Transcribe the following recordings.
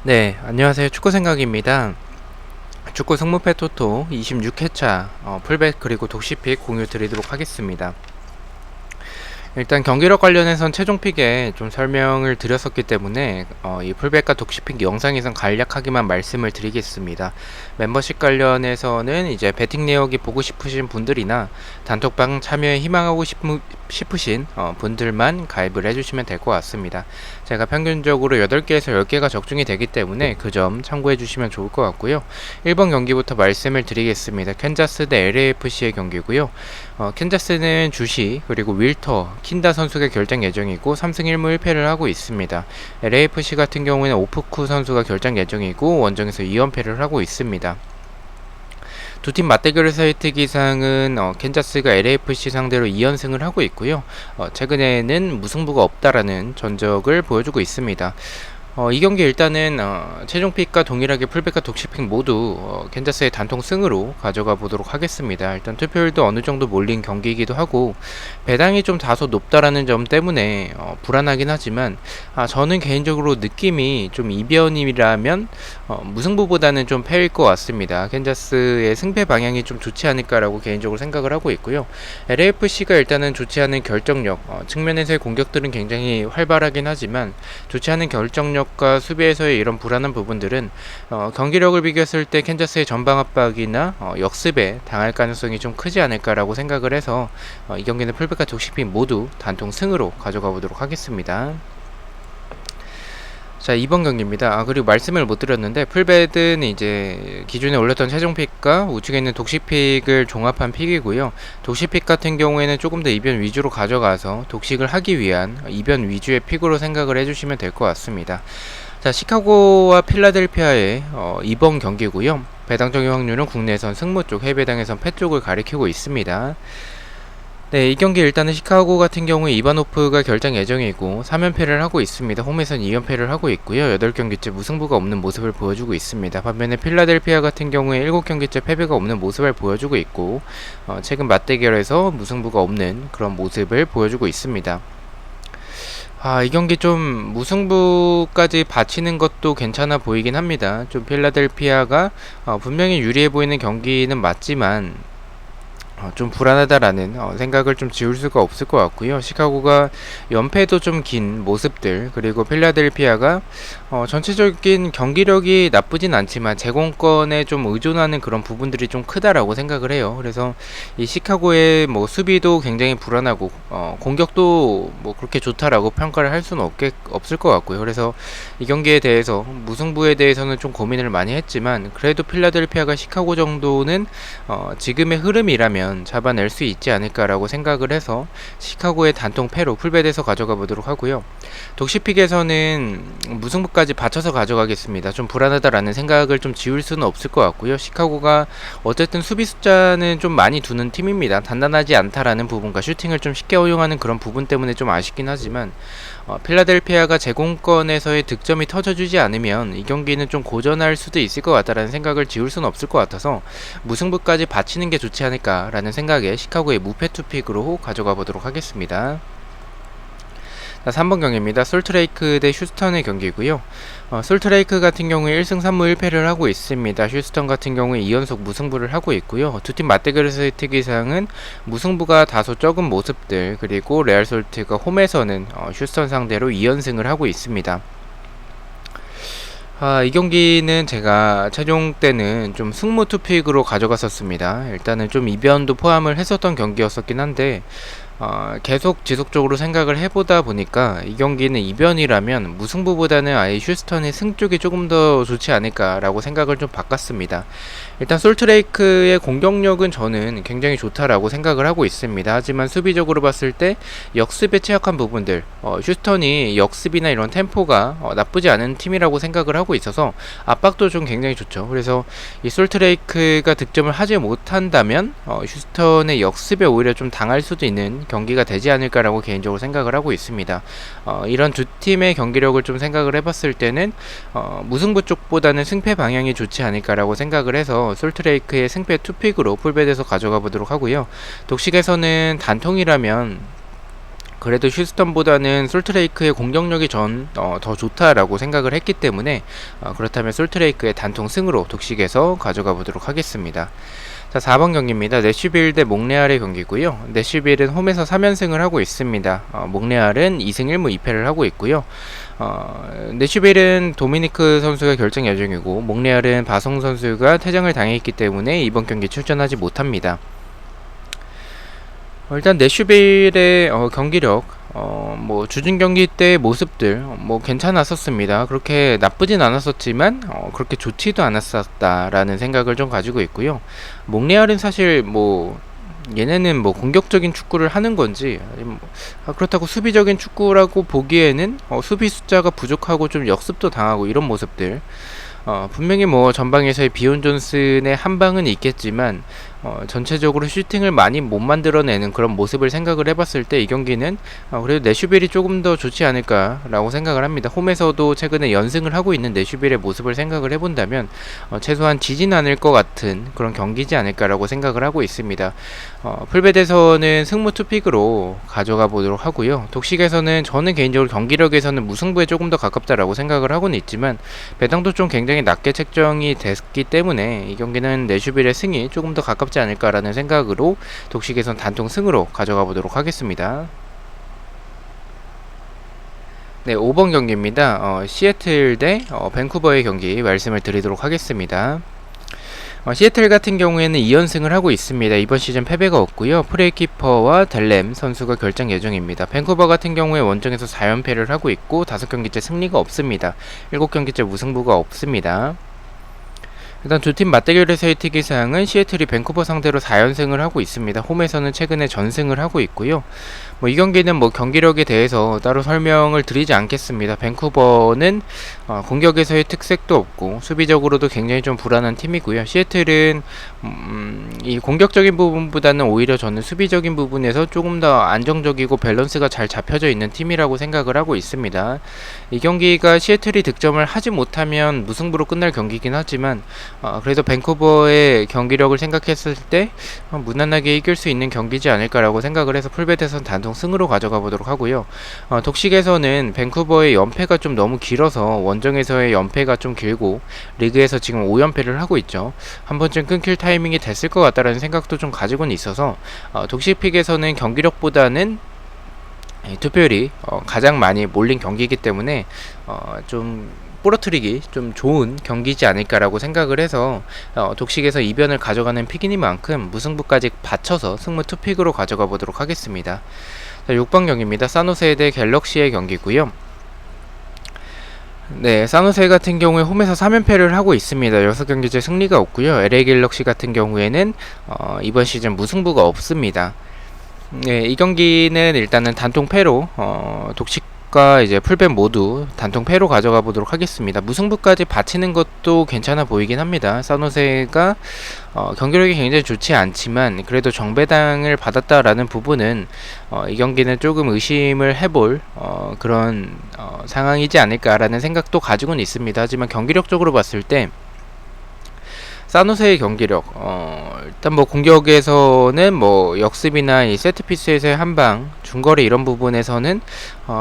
네, 안녕하세요. 축구생각입니다. 축구 승무패 토토 26회차 풀백 그리고 독시픽 공유 드리도록 하겠습니다. 일단 경기력 관련해선 최종픽에 좀 설명을 드렸었기 때문에 이 풀백과 독시픽 영상에선 간략하게만 말씀을 드리겠습니다. 멤버십 관련해서는 이제 배팅 내역이 보고 싶으신 분들이나 단톡방 참여에 희망하고 싶으신 분들만 가입을 해주시면 될 것 같습니다. 제가 평균적으로 8개에서 10개가 적중이 되기 때문에 그 점 참고해 주시면 좋을 것 같고요. 1번 경기부터 말씀을 드리겠습니다. 캔자스 대 LAFC의 경기고요. 캔자스는 주시 그리고 윌터, 킨다 선수가 결정 예정이고 3승 1무 1패를 하고 있습니다. LAFC 같은 경우에는 오프쿠 선수가 결정 예정이고 원정에서 2연패를 하고 있습니다. 두 팀 맞대결에서의 특이사항은 캔자스가 LAFC 상대로 2연승을 하고 있고요. 최근에는 무승부가 없다라는 전적을 보여주고 있습니다. 이 경기 일단은 최종픽과 동일하게 풀백과 독시픽 모두 캔자스의 단통 승으로 가져가 보도록 하겠습니다. 일단 투표율도 어느 정도 몰린 경기이기도 하고 배당이 좀 다소 높다라는 점 때문에 불안하긴 하지만 저는 개인적으로 느낌이 좀 이변이라면 무승부보다는 좀 패일 것 같습니다. 캔자스의 승패 방향이 좀 좋지 않을까라고 개인적으로 생각을 하고 있고요. LAFC가 일단은 좋지 않은 결정력 측면에서의 공격들은 굉장히 활발하긴 하지만 좋지 않은 결정력 과 수비에서의 이런 불안한 부분들은 경기력을 비교했을 때 캔자스의 전방 압박이나 역습에 당할 가능성이 좀 크지 않을까라고 생각을 해서 이 경기는 풀백과 독시픽 모두 단통 승으로 가져가 보도록 하겠습니다. 자, 2번 경기입니다. 그리고 말씀을 못 드렸는데 풀벳은 이제 기존에 올렸던 최종픽과 우측에 있는 독시픽을 종합한 픽이고요. 독시픽 같은 경우에는 조금 더 이변 위주로 가져가서 독식을 하기 위한 이변 위주의 픽으로 생각을 해주시면 될 것 같습니다. 자, 시카고와 필라델피아의 이번 경기고요. 배당 적용 확률은 국내에선 승무 쪽, 해외배당에선 패 쪽을 가리키고 있습니다. 네, 이 경기 일단은 시카고 같은 경우에 이바노프가 결정 예정이고 3연패를 하고 있습니다. 홈에선 2연패를 하고 있고요. 8경기째 무승부가 없는 모습을 보여주고 있습니다. 반면에 필라델피아 같은 경우에 7경기째 패배가 없는 모습을 보여주고 있고 최근 맞대결에서 무승부가 없는 그런 모습을 보여주고 있습니다. 이 경기 좀 무승부까지 바치는 것도 괜찮아 보이긴 합니다. 좀 필라델피아가 분명히 유리해 보이는 경기는 맞지만 좀 불안하다라는 생각을 좀 지울 수가 없을 것 같고요. 시카고가 연패도 좀 긴 모습들, 그리고 필라델피아가 전체적인 경기력이 나쁘진 않지만 제공권에 좀 의존하는 그런 부분들이 좀 크다라고 생각을 해요. 그래서 이 시카고의 뭐 수비도 굉장히 불안하고 공격도 뭐 그렇게 좋다라고 평가를 할 수는 없을 것 같고요. 그래서 이 경기에 대해서 무승부에 대해서는 좀 고민을 많이 했지만 그래도 필라델피아가 시카고 정도는 지금의 흐름이라면 잡아낼 수 있지 않을까라고 생각을 해서 시카고의 단통 패로 풀벳에서 가져가 보도록 하고요. 독시픽에서는 무승부까지 받쳐서 가져가겠습니다. 좀 불안하다라는 생각을 좀 지울 수는 없을 것 같고요. 시카고가 어쨌든 수비 숫자는 좀 많이 두는 팀입니다. 단단하지 않다라는 부분과 슈팅을 좀 쉽게 허용하는 그런 부분 때문에 좀 아쉽긴 하지만 필라델피아가 제공권에서의 득점이 터져주지 않으면 이 경기는 좀 고전할 수도 있을 것 같다라는 생각을 지울 수는 없을 것 같아서 무승부까지 바치는 게 좋지 않을까라는 생각에 시카고의 무패 투픽으로 가져가 보도록 하겠습니다. 자, 3번 경기입니다. 솔트레이크 대 휴스턴의 경기고요. 솔트레이크 같은 경우에 1승 3무 1패를 하고 있습니다. 휴스턴 같은 경우에 2연속 무승부를 하고 있고요. 두 팀 맞대결에서의 특이사항은 무승부가 다소 적은 모습들, 그리고 레알 솔트가 홈에서는 휴스턴 상대로 2연승을 하고 있습니다. 이 경기는 제가 최종 때는 좀 승무 투픽으로 가져갔었습니다. 일단은 좀 이변도 포함을 했었던 경기였었긴 한데 계속 지속적으로 생각을 해보다 보니까 이 경기는 이변이라면 무승부보다는 아예 휴스턴의 승 쪽이 조금 더 좋지 않을까라고 생각을 좀 바꿨습니다. 일단 솔트레이크의 공격력은 저는 굉장히 좋다라고 생각을 하고 있습니다. 하지만 수비적으로 봤을 때 역습에 취약한 부분들, 휴스턴이 역습이나 이런 템포가 나쁘지 않은 팀이라고 생각을 하고 있어서 압박도 좀 굉장히 좋죠. 그래서 이 솔트레이크가 득점을 하지 못한다면 휴스턴의 역습에 오히려 좀 당할 수도 있는 경기가 되지 않을까라고 개인적으로 생각을 하고 있습니다. 이런 두 팀의 경기력을 좀 생각을 해봤을 때는 무승부 쪽보다는 승패 방향이 좋지 않을까라고 생각을 해서 솔트레이크의 승패 투픽으로 풀벳에서 가져가 보도록 하고요. 독식에서는 단통이라면 그래도 휴스턴보다는 솔트레이크의 공격력이 더 좋다라고 생각을 했기 때문에 그렇다면 솔트레이크의 단통 승으로 독식에서 가져가 보도록 하겠습니다. 자, 4번 경기입니다. 내슈빌 대 몽레알의 경기고요. 내슈빌은 홈에서 3연승을 하고 있습니다. 몽레알은 2승 1무 2패를 하고 있고요. 내슈빌은 도미니크 선수가 결정 예정이고 몽레알은 바송 선수가 퇴장을 당했기 때문에 이번 경기 출전하지 못합니다. 일단 내슈빌의 경기력, 뭐 주중 경기 때 모습들 뭐 괜찮았었습니다. 그렇게 나쁘진 않았었지만 그렇게 좋지도 않았었다라는 생각을 좀 가지고 있고요. 몽레알은 사실 뭐 얘네는 뭐 공격적인 축구를 하는 건지 아니면 그렇다고 수비적인 축구라고 보기에는 수비 숫자가 부족하고 좀 역습도 당하고 이런 모습들. 분명히 뭐 전방에서의 비온 존슨의 한 방은 있겠지만 전체적으로 슈팅을 많이 못 만들어내는 그런 모습을 생각을 해봤을 때 이 경기는 그래도 내슈빌이 조금 더 좋지 않을까라고 생각을 합니다. 홈에서도 최근에 연승을 하고 있는 내슈빌의 모습을 생각을 해본다면 최소한 지진 않을 것 같은 그런 경기지 않을까라고 생각을 하고 있습니다. 풀베드에서는 승무 투픽으로 가져가 보도록 하고요. 독식에서는 저는 개인적으로 경기력에서는 무승부에 조금 더 가깝다라고 생각을 하고는 있지만 배당도 좀 굉장히 낮게 책정이 됐기 때문에 이 경기는 내슈빌의 승이 조금 더 가깝지 않을까라는 생각으로 독식에선 단통 승으로 가져가 보도록 하겠습니다. 네, 5번 경기입니다. 시애틀 대 밴쿠버의 경기 말씀을 드리도록 하겠습니다. 시애틀 같은 경우에는 2연승을 하고 있습니다. 이번 시즌 패배가 없고요. 프레이키퍼와 델렘 선수가 결정 예정입니다. 밴쿠버 같은 경우에 원정에서 4연패를 하고 있고 5경기째 승리가 없습니다. 7경기째 무승부가 없습니다. 일단 두 팀 맞대결에서의 특이사항은 시애틀이 밴쿠버 상대로 4연승을 하고 있습니다. 홈에서는 최근에 전승을 하고 있고요. 이 경기는 뭐 경기력에 대해서 따로 설명을 드리지 않겠습니다. 밴쿠버는 공격에서의 특색도 없고 수비적으로도 굉장히 좀 불안한 팀이고요. 시애틀은 이 공격적인 부분보다는 오히려 저는 수비적인 부분에서 조금 더 안정적이고 밸런스가 잘 잡혀져 있는 팀이라고 생각을 하고 있습니다. 이 경기가 시애틀이 득점을 하지 못하면 무승부로 끝날 경기긴 하지만 그래도 밴쿠버의 경기력을 생각했을 때 무난하게 이길 수 있는 경기지 않을까라고 생각을 해서 풀베드에선 단통 승으로 가져가 보도록 하고요. 독식에서는 밴쿠버의 연패가 좀 너무 길어서 원정에서의 연패가 좀 길고 리그에서 지금 5연패를 하고 있죠. 한 번쯤 끊길 타이밍이 됐을 것 같다라는 생각도 좀 가지고는 있어서 독식픽에서는 경기력보다는 투표율이 가장 많이 몰린 경기이기 때문에 좀 부러뜨리기 좀 좋은 경기지 않을까라고 생각을 해서 독식에서 이변을 가져가는 픽이니만큼 무승부까지 받쳐서 승무 투픽으로 가져가 보도록 하겠습니다. 자, 6번 경기입니다. 사노세 대 갤럭시의 경기고요. 네, 사노세 같은 경우에 홈에서 3연패를 하고 있습니다. 6경기째 승리가 없고요. LA 갤럭시 같은 경우에는 이번 시즌 무승부가 없습니다. 네, 이 경기는 일단은 단통 패로 독식과 이제 풀백 모두 단통 패로 가져가 보도록 하겠습니다. 무승부까지 바치는 것도 괜찮아 보이긴 합니다. 사노세가 경기력이 굉장히 좋지 않지만 그래도 정배당을 받았다라는 부분은 이 경기는 조금 의심을 해볼 그런 상황이지 않을까라는 생각도 가지고는 있습니다. 하지만 경기력적으로 봤을 때 사노세의 경기력, 일단 뭐 공격에서는 뭐 역습이나 이 세트피스에서의 한방, 중거리 이런 부분에서는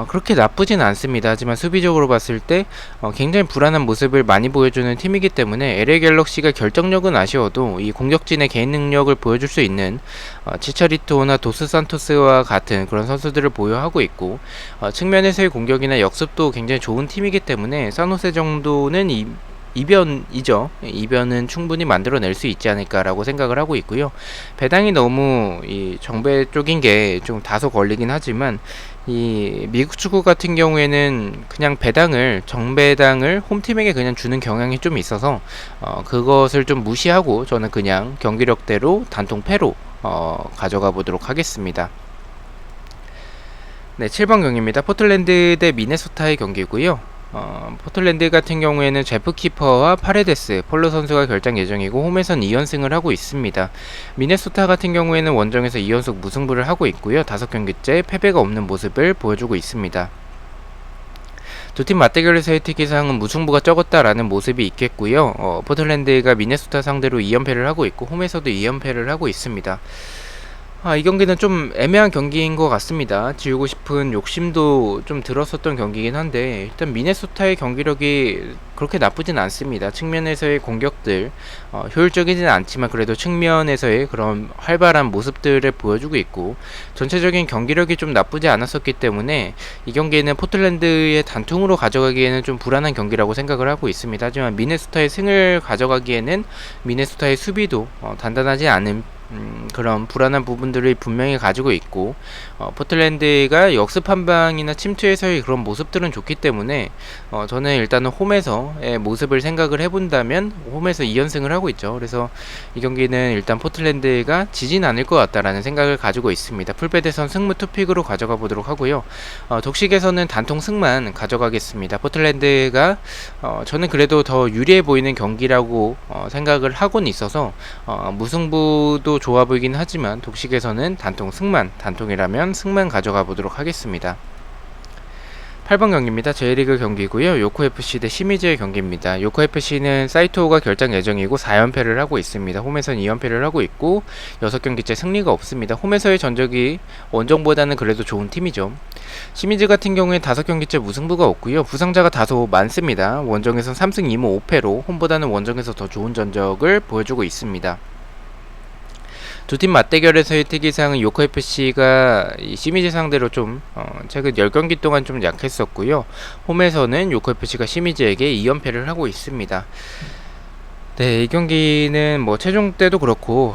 그렇게 나쁘진 않습니다. 하지만 수비적으로 봤을 때 굉장히 불안한 모습을 많이 보여주는 팀이기 때문에 LA 갤럭시가 결정력은 아쉬워도 이 공격진의 개인 능력을 보여줄 수 있는 치차리토나 도스 산토스와 같은 그런 선수들을 보유하고 있고 측면에서의 공격이나 역습도 굉장히 좋은 팀이기 때문에 사노세 정도는 이변이죠. 이변은 충분히 만들어낼 수 있지 않을까라고 생각을 하고 있고요. 배당이 너무 이 정배 쪽인 게 좀 다소 걸리긴 하지만 이 미국 축구 같은 경우에는 그냥 정배당을 홈팀에게 그냥 주는 경향이 좀 있어서 그것을 좀 무시하고 저는 그냥 경기력대로 단통 패로 가져가 보도록 하겠습니다. 네, 7번 경기입니다. 포틀랜드 대 미네소타의 경기고요. 포틀랜드 같은 경우에는 제프 키퍼와 파레데스, 폴로 선수가 결장 예정이고 홈에선 2연승을 하고 있습니다. 미네소타 같은 경우에는 원정에서 2연속 무승부를 하고 있고요. 5경기째 패배가 없는 모습을 보여주고 있습니다. 두 팀 맞대결에서의 특이사항은 무승부가 적었다라는 모습이 있겠고요. 포틀랜드가 미네소타 상대로 2연패를 하고 있고 홈에서도 2연패를 하고 있습니다. 이 경기는 좀 애매한 경기인 것 같습니다. 지우고 싶은 욕심도 좀 들었었던 경기긴 한데 일단 미네소타의 경기력이 그렇게 나쁘진 않습니다. 측면에서의 공격들 효율적이진 않지만 그래도 측면에서의 그런 활발한 모습들을 보여주고 있고 전체적인 경기력이 좀 나쁘지 않았었기 때문에 이 경기는 포틀랜드의 단통으로 가져가기에는 좀 불안한 경기라고 생각을 하고 있습니다. 하지만 미네소타의 승을 가져가기에는 미네소타의 수비도 단단하지 않은 그런 불안한 부분들을 분명히 가지고 있고 포틀랜드가 역습 한방이나 침투에서의 그런 모습들은 좋기 때문에 저는 일단은 홈에서의 모습을 생각을 해본다면 홈에서 2연승을 하고 있죠. 그래서 이 경기는 일단 포틀랜드가 지진 않을 것 같다라는 생각을 가지고 있습니다. 풀베드선 승무 투픽으로 가져가 보도록 하고요. 독식에서는 단통 승만 가져가겠습니다. 포틀랜드가 저는 그래도 더 유리해 보이는 경기라고 생각을 하고는 있어서 무승부도 좋아 보이긴 하지만 독식에서는 단통 승만, 단통이라면 승만 가져가 보도록 하겠습니다. 8번 경기입니다. J리그 경기고요. 요코FC 대 시미즈의 경기입니다. 요코FC는 사이토가 결장 예정이고 4연패를 하고 있습니다. 홈에서는 2연패를 하고 있고 6경기째 승리가 없습니다. 홈에서의 전적이 원정보다는 그래도 좋은 팀이죠. 시미즈 같은 경우에 5경기째 무승부가 없고요. 부상자가 다소 많습니다. 원정에선 3승 2무 5패로 홈보다는 원정에서 더 좋은 전적을 보여주고 있습니다. 두 팀 맞대결에서의 특이사항은 요코FC가 시미즈 상대로 좀 최근 10경기 동안 좀 약했었고요. 홈에서는 요코FC가 시미즈에게 2연패를 하고 있습니다. 네, 이 경기는 뭐 최종 때도 그렇고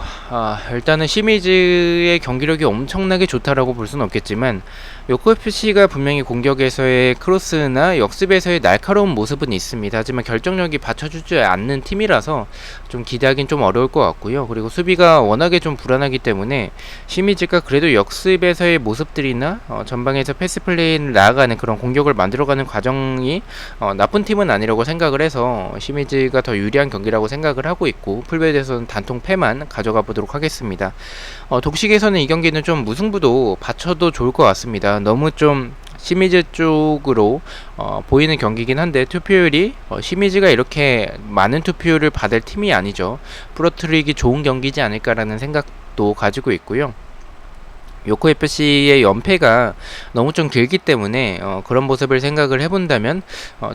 일단은 시미즈의 경기력이 엄청나게 좋다라고 볼 수는 없겠지만 요코FC가 분명히 공격에서의 크로스나 역습에서의 날카로운 모습은 있습니다. 하지만 결정력이 받쳐주지 않는 팀이라서 좀 기대하긴 좀 어려울 것 같고요. 그리고 수비가 워낙에 좀 불안하기 때문에 시미즈가 그래도 역습에서의 모습들이나 전방에서 패스 플레이를 나아가는 그런 공격을 만들어가는 과정이 나쁜 팀은 아니라고 생각을 해서 시미즈가 더 유리한 경기라고 생각을 하고 있고 풀베드에서는 단통 패만 가져가 보도록 하겠습니다. 독식에서는 이 경기는 좀 무승부도 받쳐도 좋을 것 같습니다. 너무 좀 시미즈 쪽으로 보이는 경기긴 한데 투표율이 시미즈가 이렇게 많은 투표율을 받을 팀이 아니죠. 부러뜨리기 좋은 경기지 않을까라는 생각도 가지고 있고요. 요코FC의 연패가 너무 좀 길기 때문에 그런 모습을 생각을 해본다면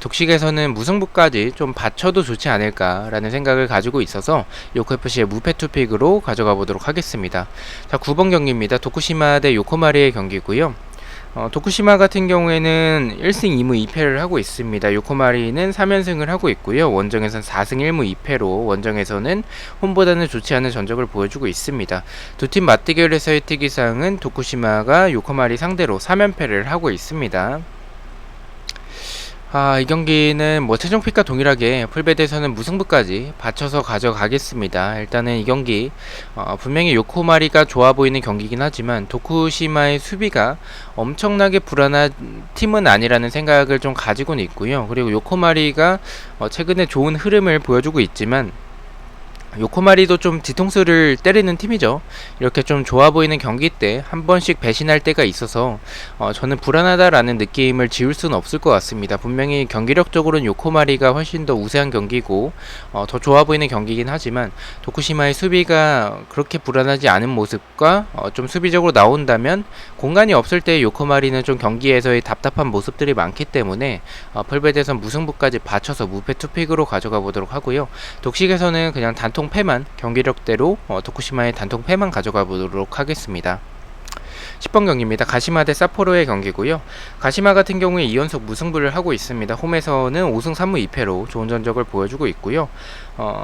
독식에서는 무승부까지 좀 받쳐도 좋지 않을까라는 생각을 가지고 있어서 요코FC의 무패 투픽으로 가져가 보도록 하겠습니다. 자, 9번 경기입니다. 도쿠시마 대 요코마리의 경기고요. 도쿠시마 같은 경우에는 1승 2무 2패를 하고 있습니다. 요코마리는 3연승을 하고 있고요. 원정에서는 4승 1무 2패로 원정에서는 홈보다는 좋지 않은 전적을 보여주고 있습니다. 두 팀 맞대결에서의 특이사항은 도쿠시마가 요코마리 상대로 3연패를 하고 있습니다. 이 경기는 뭐 최종픽과 동일하게 풀베드에서는 무승부까지 받쳐서 가져가겠습니다. 일단은 이 경기 분명히 요코마리가 좋아 보이는 경기긴 하지만 도쿠시마의 수비가 엄청나게 불안한 팀은 아니라는 생각을 좀 가지고는 있고요. 그리고 요코마리가 최근에 좋은 흐름을 보여주고 있지만 요코마리도 좀 뒤통수를 때리는 팀이죠. 이렇게 좀 좋아 보이는 경기 때 한 번씩 배신할 때가 있어서 저는 불안하다라는 느낌을 지울 수는 없을 것 같습니다. 분명히 경기력적으로는 요코마리가 훨씬 더 우세한 경기고 더 좋아 보이는 경기긴 하지만 도쿠시마의 수비가 그렇게 불안하지 않은 모습과 좀 수비적으로 나온다면 공간이 없을 때 요코마리는 좀 경기에서의 답답한 모습들이 많기 때문에 풀베드에선 무승부까지 받쳐서 무패 투픽으로 가져가 보도록 하고요. 독식에서는 그냥 단통 패만 경기력대로 도쿠시마의 단통 패만 가져가 보도록 하겠습니다. 10번 경기입니다. 가시마 대 사포로의 경기고요. 가시마 같은 경우에 2연속 무승부를 하고 있습니다. 홈에서는 5승 3무 2패로 좋은 전적을 보여주고 있고요.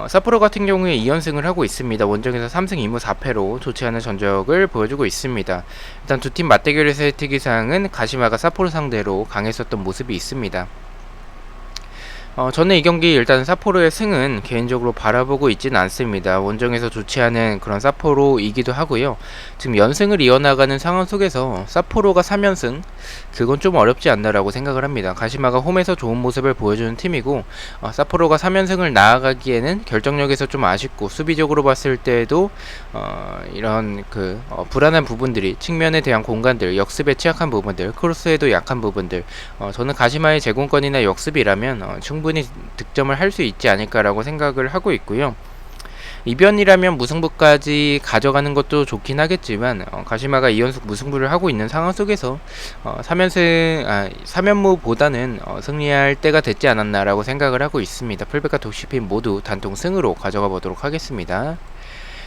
사포로 같은 경우에 2연승을 하하고 있습니다. 원정에서 3승 2무 4패로 좋지 않은 전적을 보여주고 있습니다. 일단 두 팀 맞대결에서의 특이사항은 가시마가 사포로 상대로 강했었던 모습이 있습니다. 저는 이 경기 일단 사포로의 승은 개인적으로 바라보고 있지는 않습니다. 원정에서 좋지 않은 그런 사포로이기도 하고요. 지금 연승을 이어나가는 상황 속에서 사포로가 3연승 그건 좀 어렵지 않나라고 생각을 합니다. 가시마가 홈에서 좋은 모습을 보여주는 팀이고 사포로가 3연승을 나아가기에는 결정력에서 좀 아쉽고 수비적으로 봤을 때도 이런 불안한 부분들이 측면에 대한 공간들, 역습에 취약한 부분들, 크로스에도 약한 부분들 저는 가시마의 제공권이나 역습이라면 충분히 득점을 할 수 있지 않을까라고 생각을 하고 있고요. 이변이라면 무승부까지 가져가는 것도 좋긴 하겠지만 가시마가 2연속 무승부를 하고 있는 상황 속에서 3연무보다는 승리할 때가 됐지 않았나라고 생각을 하고 있습니다. 풀백과 독시핀 모두 단통 승으로 가져가 보도록 하겠습니다.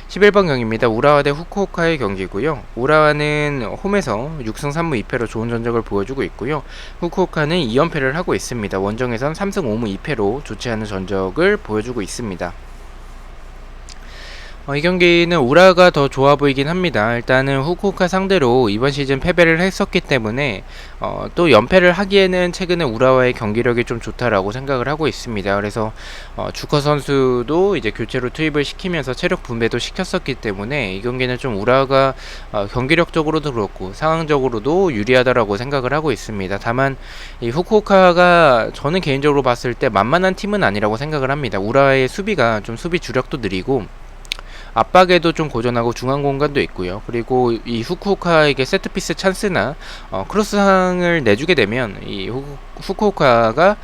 11번 경기입니다. 우라와 대 후쿠오카의 경기고요. 우라와는 홈에서 6승 3무 2패로 좋은 전적을 보여주고 있고요. 후쿠오카는 2연패를 하고 있습니다. 원정에선 3승 5무 2패로 좋지 않은 전적을 보여주고 있습니다. 이 경기는 우라가 더 좋아 보이긴 합니다. 일단은 후쿠오카 상대로 이번 시즌 패배를 했었기 때문에 또 연패를 하기에는 최근에 우라와의 경기력이 좀 좋다라고 생각을 하고 있습니다. 그래서 주커 선수도 이제 교체로 투입을 시키면서 체력 분배도 시켰었기 때문에 이 경기는 좀 우라가 경기력적으로도 그렇고 상황적으로도 유리하다라고 생각을 하고 있습니다. 다만 이 후쿠오카가 저는 개인적으로 봤을 때 만만한 팀은 아니라고 생각을 합니다. 우라의 수비가 좀 수비 주력도 느리고 압박에도 좀 고전하고 중앙 공간도 있고요. 그리고 이 후쿠오카에게 세트피스 찬스나 크로스상을 내주게 되면 이 후쿠오카가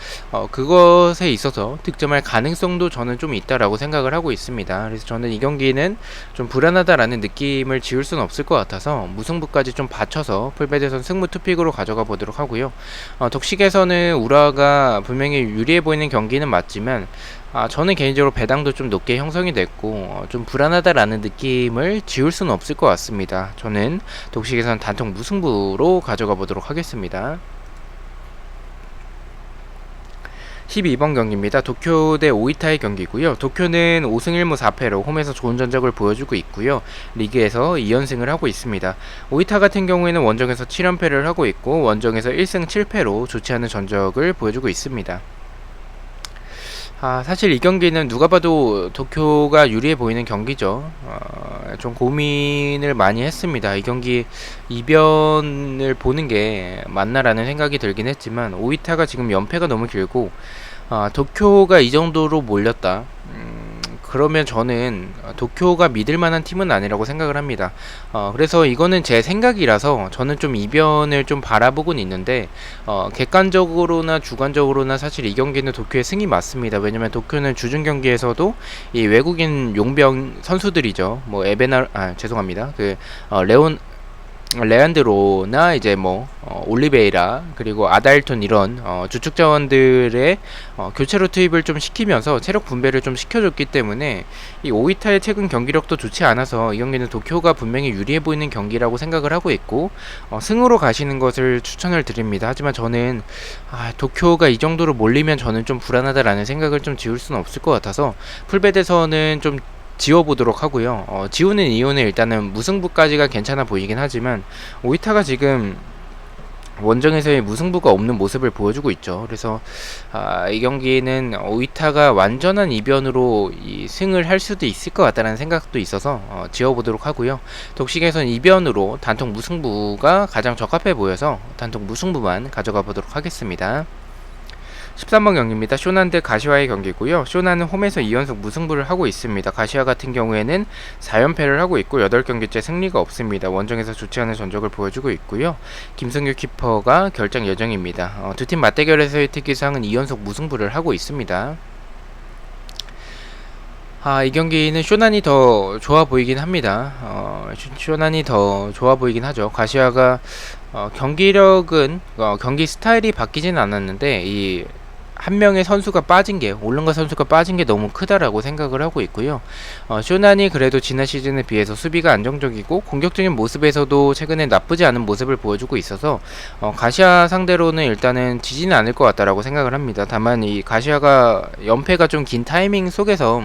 그것에 있어서 득점할 가능성도 저는 좀 있다라고 생각을 하고 있습니다. 그래서 저는 이 경기는 좀 불안하다라는 느낌을 지울 수는 없을 것 같아서 무승부까지 좀 받쳐서 풀베드선 승무 투픽으로 가져가 보도록 하고요. 독식에서는 우라가 분명히 유리해 보이는 경기는 맞지만 저는 개인적으로 배당도 좀 높게 형성이 됐고 좀 불안하다라는 느낌을 지울 수는 없을 것 같습니다. 저는 독식에선 단통 무승부로 가져가 보도록 하겠습니다. 12번 경기입니다. 도쿄 대 오이타의 경기고요. 도쿄는 5승 1무 4패로 홈에서 좋은 전적을 보여주고 있고요. 리그에서 2연승을 하고 있습니다. 오이타 같은 경우에는 원정에서 7연패를 하고 있고 원정에서 1승 7패로 좋지 않은 전적을 보여주고 있습니다. 사실 이 경기는 누가 봐도 도쿄가 유리해 보이는 경기죠. 좀 고민을 많이 했습니다. 이 경기 이변을 보는 게 맞나라는 생각이 들긴 했지만 오이타가 지금 연패가 너무 길고 도쿄가 이 정도로 몰렸다. 그러면 저는 도쿄가 믿을 만한 팀은 아니라고 생각을 합니다. 그래서 이거는 제 생각이라서 저는 좀 이변을 좀 바라보곤 있는데 객관적으로나 주관적으로나 사실 이 경기는 도쿄의 승이 맞습니다. 왜냐면 도쿄는 주중 경기에서도 이 외국인 용병 선수들이죠. 뭐 죄송합니다. 레안드로나 이제 올리베이라 그리고 아달톤 이런 주축 자원들의 교체로 투입을 좀 시키면서 체력 분배를 좀 시켜줬기 때문에 이 오이타의 최근 경기력도 좋지 않아서 이 경기는 도쿄가 분명히 유리해 보이는 경기라고 생각을 하고 있고 승으로 가시는 것을 추천을 드립니다. 하지만 저는 도쿄가 이 정도로 몰리면 저는 좀 불안하다라는 생각을 좀 지울 수는 없을 것 같아서 풀베드에서는 좀 지워보도록 하고요. 지우는 이유는 일단은 무승부까지가 괜찮아 보이긴 하지만 오이타가 지금 원정에서의 무승부가 없는 모습을 보여주고 있죠. 그래서 이 경기는 오이타가 완전한 이변으로 이 승을 할 수도 있을 것 같다는 생각도 있어서 지워보도록 하고요. 독식에선 이변으로 단통 무승부가 가장 적합해 보여서 단통 무승부만 가져가 보도록 하겠습니다. 13번 경기입니다. 쇼난 대 가시와의 경기고요. 쇼난은 홈에서 2연속 무승부를 하고 있습니다. 가시와 같은 경우에는 4연패를 하고 있고 8경기째 승리가 없습니다. 원정에서 좋지 않은 전적을 보여주고 있고요. 김승규 키퍼가 결정 예정입니다. 두 팀 맞대결에서의 특기사항은 2연속 무승부를 하고 있습니다. 이 경기는 쇼난이 더 좋아 보이긴 합니다. 쇼난이 더 좋아 보이긴 하죠. 가시와가 경기력은 경기 스타일이 바뀌진 않았는데 이 한 명의 선수가 빠진 게 올른가 선수가 빠진 게 너무 크다라고 생각을 하고 있고요. 쇼난이 그래도 지난 시즌에 비해서 수비가 안정적이고 공격적인 모습에서도 최근에 나쁘지 않은 모습을 보여주고 있어서 가시아 상대로는 일단은 지지는 않을 것 같다라고 생각을 합니다. 다만 이 가시아가 연패가 좀 긴 타이밍 속에서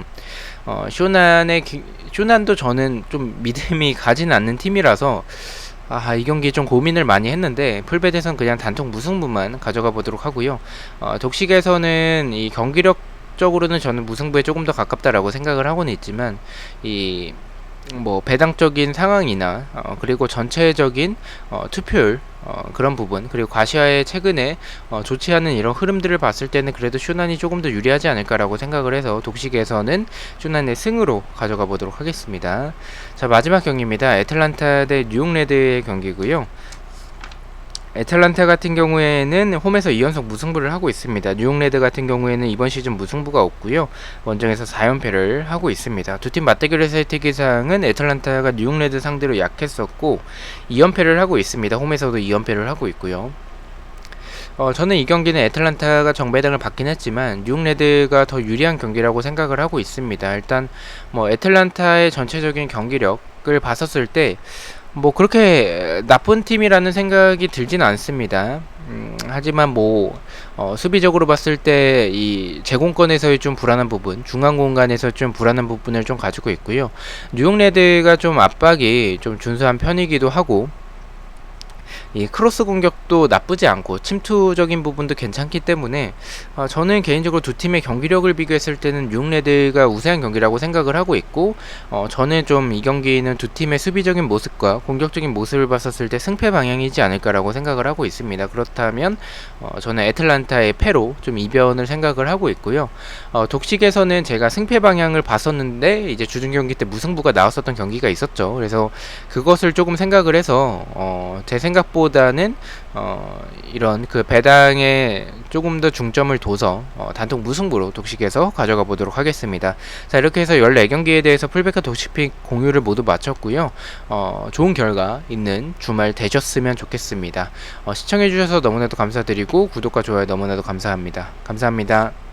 쇼난도 저는 좀 믿음이 가진 않는 팀이라서 이 경기 좀 고민을 많이 했는데 풀베드에선 그냥 단통 무승부만 가져가 보도록 하고요. 독식에서는 이 경기력적으로는 저는 무승부에 조금 더 가깝다라고 생각을 하고는 있지만 이 배당적인 상황이나 그리고 전체적인 투표율 그런 부분 그리고 가시아의 최근에 좋지 않은 이런 흐름들을 봤을 때는 그래도 슈난이 조금 더 유리하지 않을까라고 생각을 해서 독식에서는 슈난의 승으로 가져가 보도록 하겠습니다. 자, 마지막 경기입니다. 애틀란타 대 뉴욕 레드의 경기고요. 애틀란타 같은 경우에는 홈에서 2연속 무승부를 하고 있습니다. 뉴욕 레드 같은 경우에는 이번 시즌 무승부가 없고요. 원정에서 4연패를 하고 있습니다. 두 팀 맞대결에서의 특이사항은 애틀란타가 뉴욕 레드 상대로 약했었고 2연패를 하고 있습니다. 홈에서도 2연패를 하고 있고요. 저는 이 경기는 애틀란타가 정배당을 받긴 했지만 뉴욕 레드가 더 유리한 경기라고 생각을 하고 있습니다. 일단 뭐 애틀란타의 전체적인 경기력을 봤었을 때 뭐 그렇게 나쁜 팀이라는 생각이 들진 않습니다. 하지만 뭐 수비적으로 봤을 때 이 제공권에서의 좀 불안한 부분, 중앙 공간에서 좀 불안한 부분을 좀 가지고 있고요. 뉴욕 레드가 좀 압박이 좀 준수한 편이기도 하고 이 크로스 공격도 나쁘지 않고 침투적인 부분도 괜찮기 때문에 저는 개인적으로 두 팀의 경기력을 비교했을 때는 뉴욕레드가 우세한 경기라고 생각을 하고 있고 저는 좀 이 경기는 두 팀의 수비적인 모습과 공격적인 모습을 봤었을 때 승패 방향이지 않을까라고 생각을 하고 있습니다. 그렇다면 저는 애틀란타의 패로 좀 이변을 생각을 하고 있고요. 독식에서는 제가 승패 방향을 봤었는데 이제 주중 경기 때 무승부가 나왔었던 경기가 있었죠. 그래서 그것을 조금 생각을 해서 제 생각보다는 이런 그 배당에 조금 더 중점을 둬서 단독 무승부로 독식에서 가져가 보도록 하겠습니다. 자, 이렇게 해서 14경기에 대해서 풀백과 독식픽 공유를 모두 마쳤고요. 좋은 결과 있는 주말 되셨으면 좋겠습니다. 시청해주셔서 너무나도 감사드리고 구독과 좋아요 너무나도 감사합니다. 감사합니다.